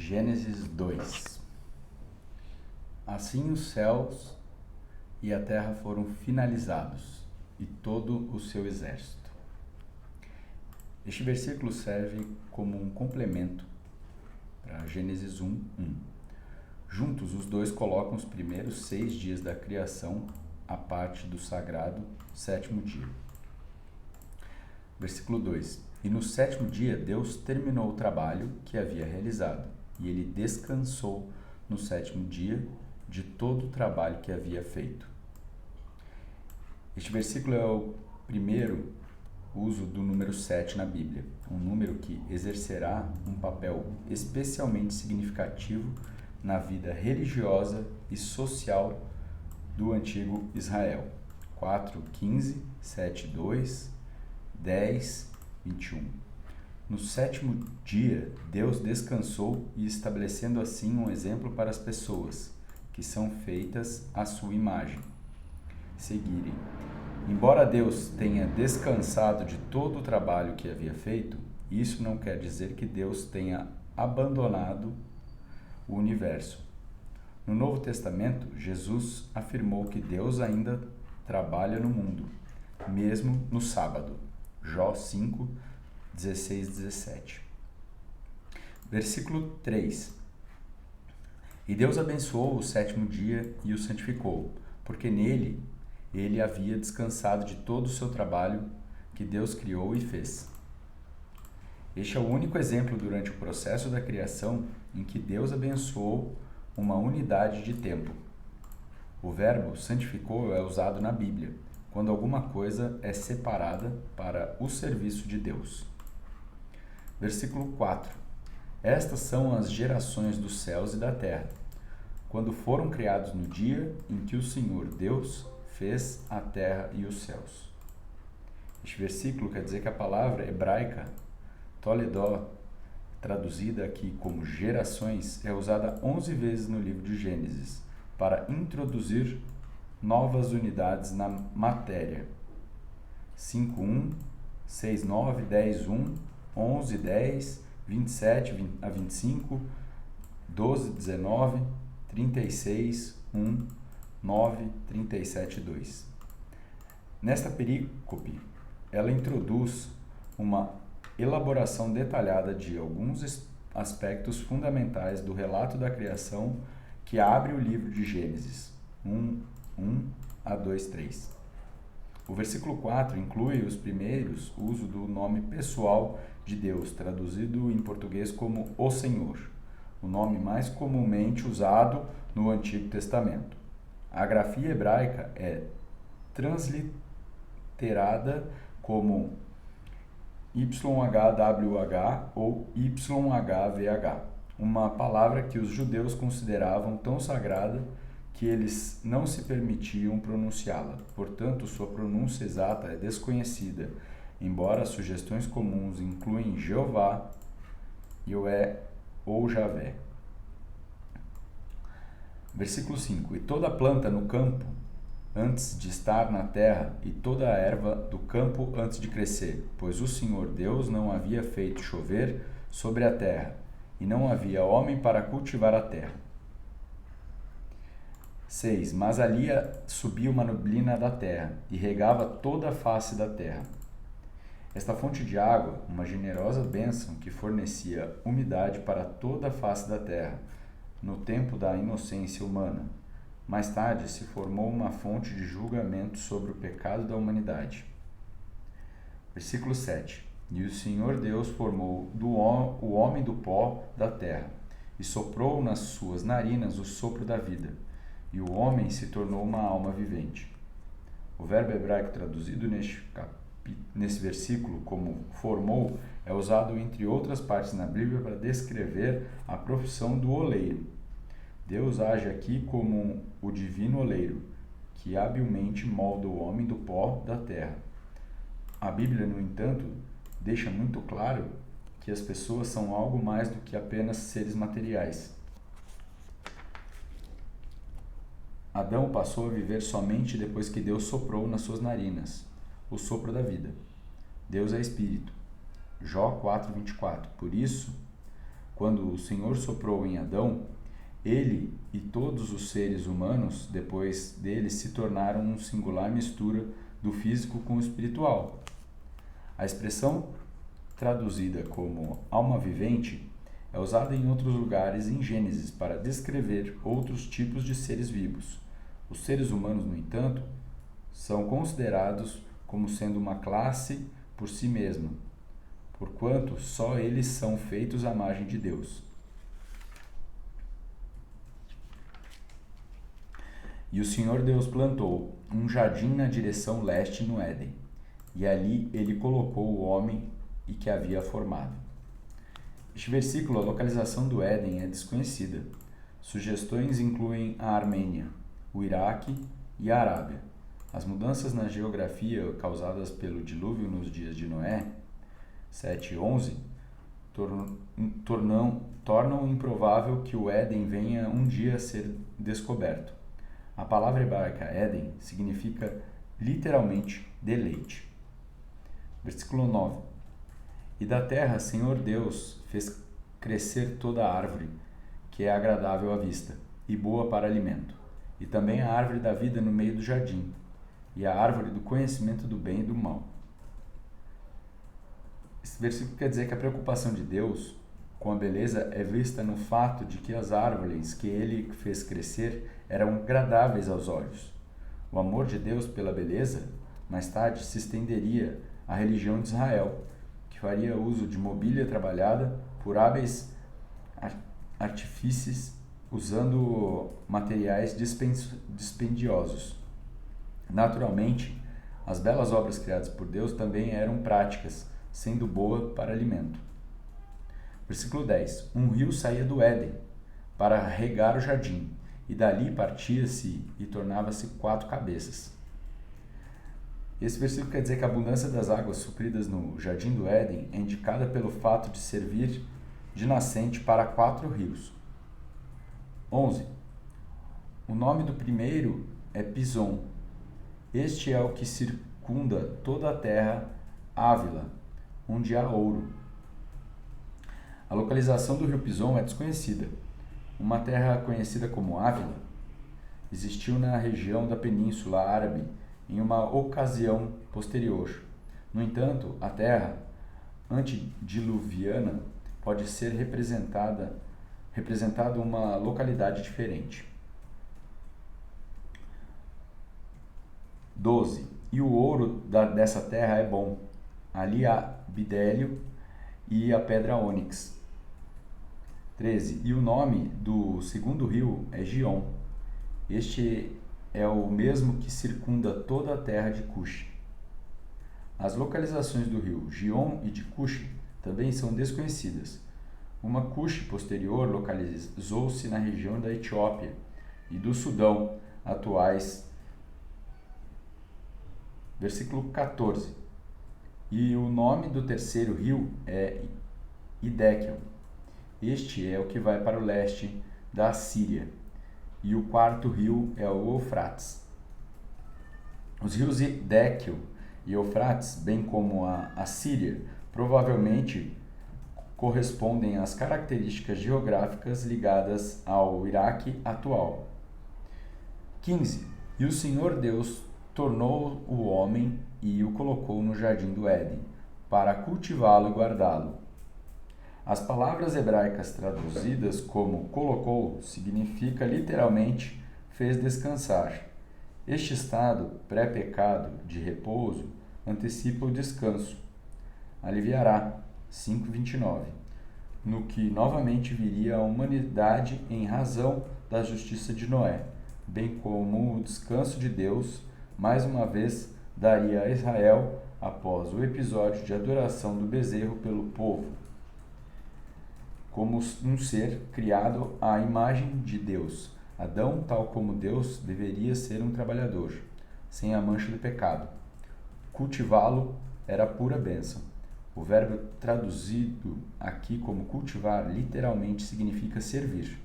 Gênesis 2. Assim os céus e a terra foram finalizados, e todo o seu exército. Este versículo serve como um complemento para Gênesis 1:1. Juntos, os dois colocam os primeiros 6 dias da criação à parte do sagrado 7º dia. Versículo 2. E no 7º dia, Deus terminou o trabalho que havia realizado, e ele descansou no 7º dia de todo o trabalho que havia feito. Este versículo é o primeiro uso do número 7 na Bíblia, um número que exercerá um papel especialmente significativo na vida religiosa e social do antigo Israel. 4:15, 7:2, 10:21. No 7º dia, Deus descansou e estabelecendo assim um exemplo para as pessoas, que são feitas à sua imagem, seguirem. Embora Deus tenha descansado de todo o trabalho que havia feito, isso não quer dizer que Deus tenha abandonado o universo. No Novo Testamento, Jesus afirmou que Deus ainda trabalha no mundo, mesmo no sábado. Jó 5:16-17. Versículo 3. E Deus abençoou o 7º dia e o santificou, porque nele ele havia descansado de todo o seu trabalho que Deus criou e fez. Este é o único exemplo durante o processo da criação em que Deus abençoou uma unidade de tempo. O verbo santificou é usado na Bíblia, quando alguma coisa é separada para o serviço de Deus. Versículo 4. Estas são as gerações dos céus e da terra, quando foram criados no dia em que o Senhor Deus fez a terra e os céus. Este versículo quer dizer que a palavra hebraica toledó, traduzida aqui como gerações, é usada 11 vezes no livro de Gênesis para introduzir novas unidades na matéria. 5:1, 6:9, 10:1, 11:10, 27-25, 12:19, 36:1, 9, 37:2. Nesta perícope, ela introduz uma elaboração detalhada de alguns aspectos fundamentais do relato da criação que abre o livro de Gênesis 1:1-2:3. O versículo 4 inclui os primeiros uso do nome pessoal de Deus, traduzido em português como o Senhor, o nome mais comumente usado no Antigo Testamento. A grafia hebraica é transliterada como YHWH ou YHVH, uma palavra que os judeus consideravam tão sagrada que eles não se permitiam pronunciá-la. Portanto, sua pronúncia exata é desconhecida, embora sugestões comuns incluem Jeová, Yahvé ou Javé. Versículo 5. E toda planta no campo antes de estar na terra, e toda a erva do campo antes de crescer, pois o Senhor Deus não havia feito chover sobre a terra, e não havia homem para cultivar a terra. 6. Mas ali subia uma neblina da terra, e regava toda a face da terra. Esta fonte de água, uma generosa bênção que fornecia umidade para toda a face da terra, no tempo da inocência humana. Mais tarde se formou uma fonte de julgamento sobre o pecado da humanidade. Versículo 7. E o Senhor Deus formou o homem do pó da terra, e soprou nas suas narinas o sopro da vida, e o homem se tornou uma alma vivente. O verbo hebraico traduzido nesse versículo como formou é usado entre outras partes na Bíblia para descrever a profissão do oleiro. Deus age aqui como o divino oleiro, que habilmente molda o homem do pó da terra. A Bíblia, no entanto, deixa muito claro que as pessoas são algo mais do que apenas seres materiais. Adão passou a viver somente depois que Deus soprou nas suas narinas o sopro da vida. Deus é espírito. Jó 4:24. Por isso, quando o Senhor soprou em Adão, ele e todos os seres humanos, depois dele, se tornaram uma singular mistura do físico com o espiritual. A expressão traduzida como alma vivente é usada em outros lugares em Gênesis para descrever outros tipos de seres vivos. Os seres humanos, no entanto, são considerados como sendo uma classe por si mesma, porquanto só eles são feitos à imagem de Deus. E o Senhor Deus plantou um jardim na direção leste no Éden, e ali ele colocou o homem e que havia formado. Este versículo, a localização do Éden é desconhecida. Sugestões incluem a Armênia, o Iraque e a Arábia. As mudanças na geografia causadas pelo dilúvio nos dias de Noé, 7 e 11, tornam improvável que o Éden venha um dia a ser descoberto. A palavra hebraica Éden significa literalmente deleite. Versículo 9. E da terra, Senhor Deus, fez crescer toda a árvore, que é agradável à vista, e boa para alimento, e também a árvore da vida no meio do jardim, e a árvore do conhecimento do bem e do mal. Esse versículo quer dizer que a preocupação de Deus com a beleza é vista no fato de que as árvores que ele fez crescer eram agradáveis aos olhos. O amor de Deus pela beleza, mais tarde, se estenderia à religião de Israel, que faria uso de mobília trabalhada por hábeis artífices, usando materiais dispendiosos. Naturalmente, as belas obras criadas por Deus também eram práticas, sendo boa para alimento. Versículo 10. Um rio saía do Éden para regar o jardim, e dali partia-se e tornava-se 4 cabeças. Esse versículo quer dizer que a abundância das águas supridas no jardim do Éden é indicada pelo fato de servir de nascente para 4 rios. 11. O nome do primeiro é Pison. Este é o que circunda toda a terra Ávila, onde há ouro. A localização do rio Pison é desconhecida. Uma terra conhecida como Ávila existiu na região da Península Árabe em uma ocasião posterior. No entanto, a terra antediluviana pode ser representada uma localidade diferente. 12. E o ouro dessa terra é bom. Ali há bidélio e a pedra ônix. 13. E o nome do segundo rio é Gion. Este é o mesmo que circunda toda a terra de Cush. As localizações do rio Gion e de Cush também são desconhecidas. Uma Cush posterior localizou-se na região da Etiópia e do Sudão atuais. Versículo 14. E o nome do terceiro rio é Hiddekel. Este é o que vai para o leste da Síria. E o quarto rio é o Eufrates. Os rios Hiddekel e Eufrates, bem como a Síria, provavelmente correspondem às características geográficas ligadas ao Iraque atual. 15. E o Senhor Deus tornou o homem e o colocou no jardim do Éden, para cultivá-lo e guardá-lo. As palavras hebraicas traduzidas como colocou significa literalmente fez descansar. Este estado pré-pecado de repouso antecipa o descanso. Aliviará, 5:29, no que novamente viria a humanidade em razão da justiça de Noé, bem como o descanso de Deus, mais uma vez, daria a Israel após o episódio de adoração do bezerro pelo povo, como um ser criado à imagem de Deus. Adão, tal como Deus, deveria ser um trabalhador, sem a mancha do pecado. Cultivá-lo era pura bênção. O verbo traduzido aqui como cultivar literalmente significa servir.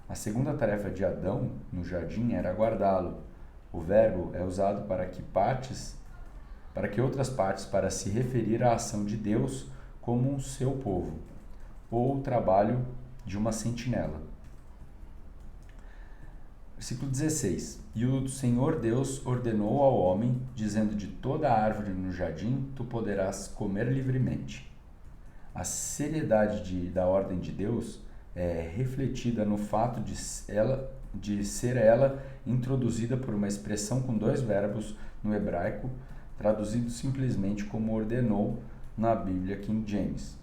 A segunda tarefa de Adão no jardim era guardá-lo. O verbo é usado para que outras partes para se referir à ação de Deus como um seu povo. ou o trabalho de uma sentinela. Versículo 16. E o Senhor Deus ordenou ao homem, dizendo: de toda árvore no jardim tu poderás comer livremente. A seriedade da ordem de Deus é refletida no fato de ser ela introduzida por uma expressão com dois verbos no hebraico, traduzido simplesmente como ordenou na Bíblia King James.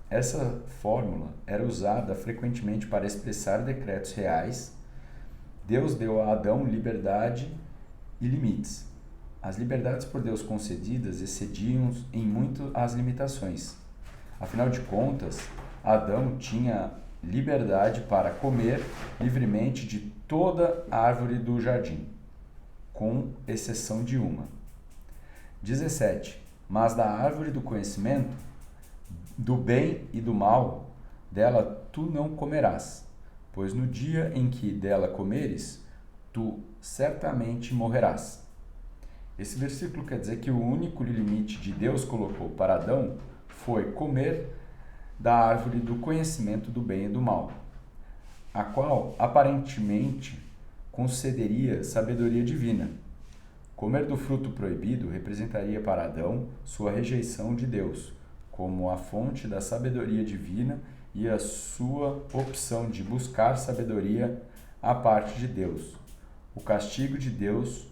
Essa fórmula era usada frequentemente para expressar decretos reais. Deus deu a Adão liberdade e limites. As liberdades por Deus concedidas excediam em muito as limitações. Afinal de contas, Adão tinha liberdade para comer livremente de toda árvore do jardim, com exceção de uma. 17. Mas da árvore do conhecimento, do bem e do mal, dela tu não comerás, pois no dia em que dela comeres, tu certamente morrerás. Esse versículo quer dizer que o único limite que Deus colocou para Adão foi comer da árvore do conhecimento do bem e do mal, a qual aparentemente concederia sabedoria divina. Comer do fruto proibido representaria para Adão sua rejeição de Deus, como a fonte da sabedoria divina, e a sua opção de buscar sabedoria à parte de Deus. O castigo de Deus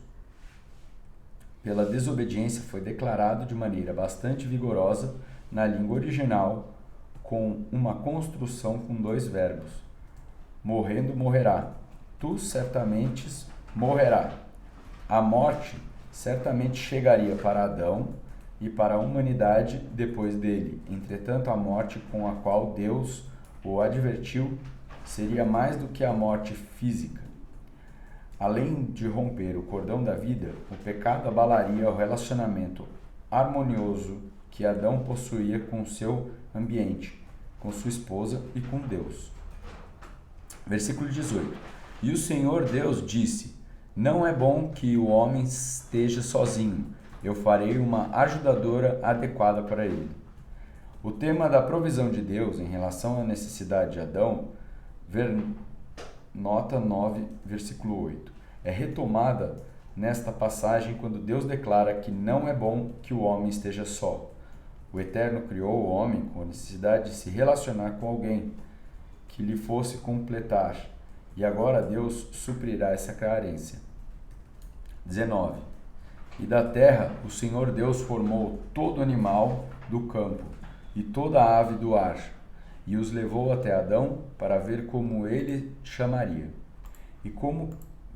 pela desobediência foi declarado de maneira bastante vigorosa na língua original, com uma construção com dois verbos. Morrendo, morrerá. Tu certamente morrerá. A morte certamente chegaria para Adão e para a humanidade depois dele. Entretanto, a morte com a qual Deus o advertiu seria mais do que a morte física. Além de romper o cordão da vida, o pecado abalaria o relacionamento harmonioso que Adão possuía com seu ambiente, com sua esposa e com Deus. Versículo 18. E o Senhor Deus disse: não é bom que o homem esteja sozinho. Eu farei uma ajudadora adequada para ele. O tema da provisão de Deus em relação à necessidade de Adão, nota 9, versículo 8, é retomada nesta passagem quando Deus declara que não é bom que o homem esteja só. O Eterno criou o homem com a necessidade de se relacionar com alguém que lhe fosse completar, e agora Deus suprirá essa carência. 19. E da terra o Senhor Deus formou todo animal do campo e toda ave do ar, e os levou até Adão para ver como ele chamaria. E como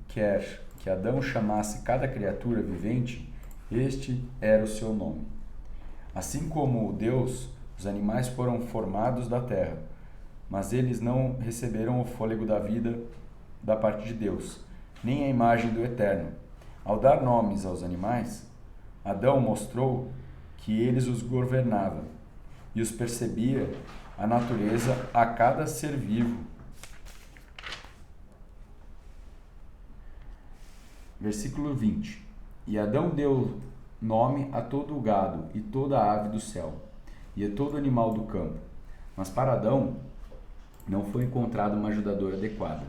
quer que Adão chamasse cada criatura vivente, este era o seu nome. Assim como Deus, os animais foram formados da terra, mas eles não receberam o fôlego da vida da parte de Deus, nem a imagem do Eterno. Ao dar nomes aos animais, Adão mostrou que eles os governava e os percebia a natureza a cada ser vivo. Versículo 20. E Adão deu nome a todo o gado e toda a ave do céu e a todo animal do campo. Mas para Adão não foi encontrada uma ajudadora adequada.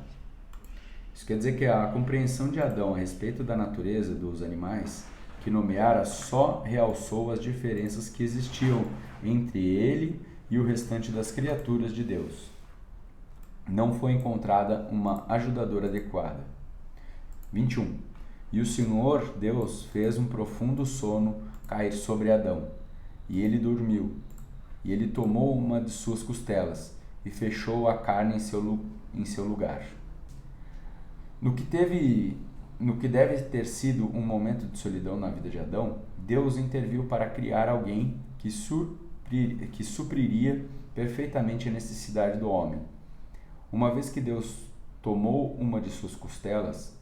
Isso quer dizer que a compreensão de Adão a respeito da natureza dos animais que nomeara só realçou as diferenças que existiam entre ele e o restante das criaturas de Deus. Não foi encontrada uma ajudadora adequada. 21. E o Senhor Deus fez um profundo sono cair sobre Adão, e ele dormiu. E ele tomou uma de suas costelas e fechou a carne em seu lugar. No que deve ter sido um momento de solidão na vida de Adão, Deus interviu para criar alguém que supriria perfeitamente a necessidade do homem. Uma vez que Deus tomou uma de suas costelas,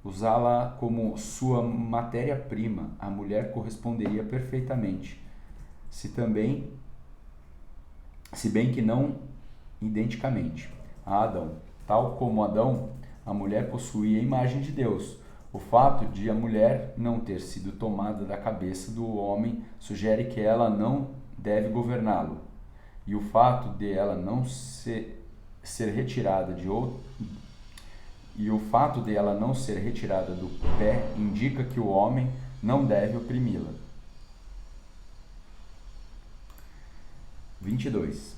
usá-la como sua matéria-prima, a mulher corresponderia perfeitamente, se bem que não identicamente, a Adão. Tal como Adão, a mulher possuía a imagem de Deus. O fato de a mulher não ter sido tomada da cabeça do homem sugere que ela não deve governá-lo. E o fato de ela não ser retirada de outro e o fato de ela não ser retirada do pé indica que o homem não deve oprimi-la. 22.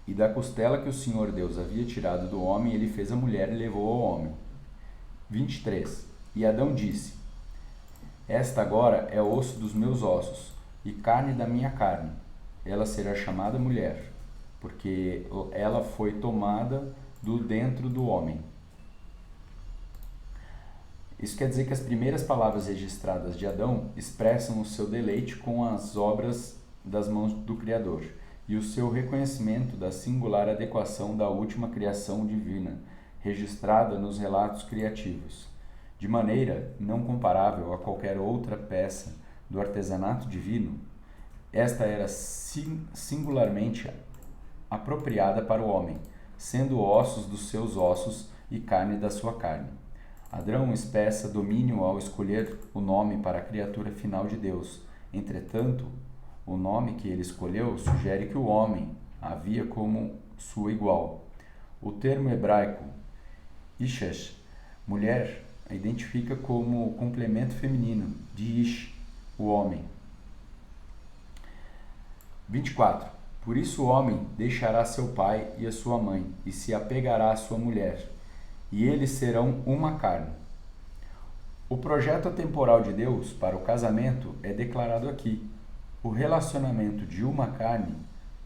E da costela que o Senhor Deus havia tirado do homem, ele fez a mulher e levou ao homem. 23. E Adão disse: Esta agora é osso dos meus ossos e carne da minha carne. Ela será chamada mulher, porque ela foi tomada do dentro do homem. Isso quer dizer que as primeiras palavras registradas de Adão expressam o seu deleite com as obras das mãos do Criador e o seu reconhecimento da singular adequação da última criação divina, registrada nos relatos criativos. De maneira não comparável a qualquer outra peça do artesanato divino, esta era singularmente apropriada para o homem, sendo ossos dos seus ossos e carne da sua carne. Adão expressa domínio ao escolher o nome para a criatura final de Deus. Entretanto, o nome que ele escolheu sugere que o homem havia como sua igual. O termo hebraico ishesh, mulher, a identifica como complemento feminino de ish, o homem. 24. Por isso o homem deixará seu pai e a sua mãe, e se apegará à sua mulher, e eles serão uma carne. O projeto atemporal de Deus para o casamento é declarado aqui. O relacionamento de uma carne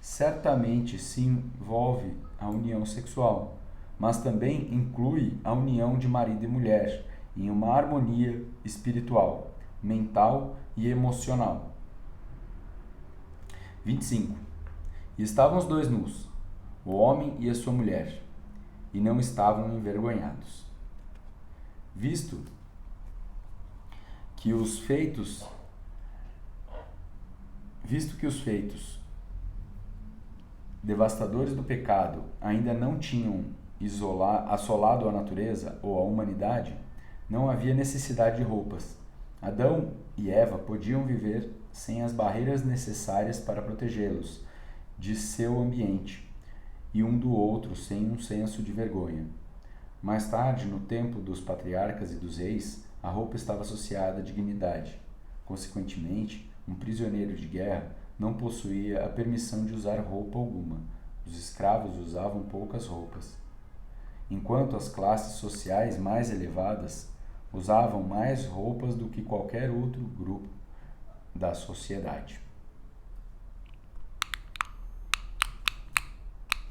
certamente se envolve a união sexual, mas também inclui a união de marido e mulher em uma harmonia espiritual, mental e emocional. 25. E estavam os dois nus, o homem e a sua mulher, e não estavam envergonhados. Visto que os feitos devastadores do pecado ainda não tinham assolado a natureza ou a humanidade, não havia necessidade de roupas. Adão e Eva podiam viver sem as barreiras necessárias para protegê-los de seu ambiente e um do outro sem um senso de vergonha. Mais tarde, no tempo dos patriarcas e dos reis, a roupa estava associada à dignidade. Consequentemente, um prisioneiro de guerra não possuía a permissão de usar roupa alguma. Os escravos usavam poucas roupas, enquanto as classes sociais mais elevadas usavam mais roupas do que qualquer outro grupo da sociedade.